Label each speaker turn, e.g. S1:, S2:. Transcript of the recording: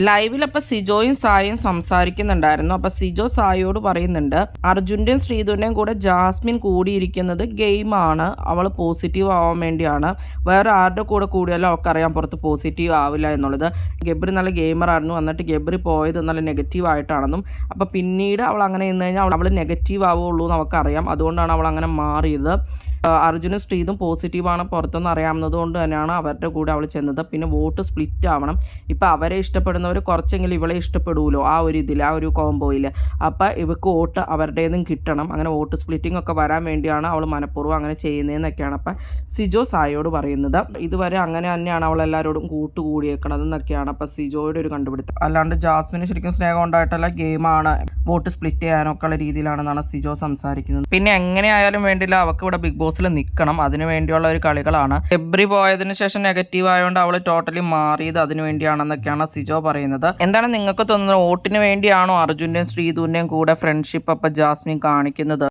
S1: ലൈവിൽ അപ്പോൾ സിജോയും സായും സംസാരിക്കുന്നുണ്ടായിരുന്നു. അപ്പോൾ സിജോ സായിയോട് പറയുന്നുണ്ട്, അർജുൻ്റെയും ശ്രീധുവിൻ്റെയും കൂടെ ജാസ്മിൻ കൂടിയിരിക്കുന്നത് ഗെയിമാണ്, അവൾ പോസിറ്റീവ് ആവാൻ വേണ്ടിയാണ്. വേറെ ആരുടെ കൂടെ കൂടിയാലും അവൾക്കറിയാം പുറത്ത് പോസിറ്റീവ് ആവില്ല എന്നുള്ളത്. ഗബ്രി നല്ല ഗെയിമറായിരുന്നു, എന്നിട്ട് ഗബ്രി പോയത് നല്ല നെഗറ്റീവ് ആയിട്ടാണെന്നും, അപ്പോൾ പിന്നീട് അവൾ അങ്ങനെ നിന്ന് കഴിഞ്ഞാൽ അവൾ നെഗറ്റീവ് ആവുള്ളൂ എന്ന് അവൾക്കറിയാം. അതുകൊണ്ടാണ് അവൾ അങ്ങനെ മാറിയത്. അർജുനും ശ്രീതും പോസിറ്റീവാണ് പുറത്തൊന്നും അറിയാവുന്നത് കൊണ്ട് തന്നെയാണ് അവരുടെ കൂടെ അവൾ ചെന്നത്. പിന്നെ വോട്ട് സ്പ്ലിറ്റ് ആവണം. ഇപ്പം അവരെ ഇഷ്ടപ്പെടുന്നവർ കുറച്ചെങ്കിലും ഇവളെ ഇഷ്ടപ്പെടുമല്ലോ ആ ഒരു ഇതിൽ, ആ ഒരു കോംബോയിൽ. അപ്പം ഇവർക്ക് വോട്ട് അവരുടെ നിന്നും കിട്ടണം. അങ്ങനെ വോട്ട് സ്പ്ലിറ്റിംഗ് ഒക്കെ വരാൻ വേണ്ടിയാണ് അവൾ മനഃപൂർവ്വം അങ്ങനെ ചെയ്യുന്നതെന്നൊക്കെയാണ് അപ്പം സിജോ സായിയോട് പറയുന്നത്. ഇതുവരെ അങ്ങനെ തന്നെയാണ് അവൾ എല്ലാവരോടും കൂട്ടുകൂടിയേക്കണത് എന്നൊക്കെയാണ് അപ്പം സിജോയുടെ ഒരു കണ്ടുപിടുത്തം. അല്ലാണ്ട് ജാസ്മിന് ശരിക്കും സ്നേഹം ഉണ്ടായിട്ടല്ല, ഗെയിമാണ്, വോട്ട് സ്പ്ലിറ്റ് ചെയ്യാനൊക്കെ ഉള്ള രീതിയിലാണെന്നാണ് സിജോ സംസാരിക്കുന്നത്. പിന്നെ എങ്ങനെയായാലും വേണ്ടില്ല, അവൾക്ക് ഇവിടെ ബിഗ് ബോസിൽ നിൽക്കണം. അതിനു വേണ്ടിയുള്ള ഒരു കളികളാണ്. ഗബ്രി പോയതിനു ശേഷം നെഗറ്റീവ് ആയതുകൊണ്ട് അവൾ ടോട്ടലി മാറിയത് അതിനു വേണ്ടിയാണെന്നൊക്കെയാണ് സിജോ പറയുന്നത്. എന്താണ് നിങ്ങൾക്ക് തോന്നുന്നത്? വോട്ടിന് വേണ്ടിയാണോ അർജുൻ്റെയും ശ്രീധുവിൻ്റെയും കൂടെ ഫ്രണ്ട്ഷിപ്പ് അപ്പം ജാസ്മിൻ കാണിക്കുന്നത്?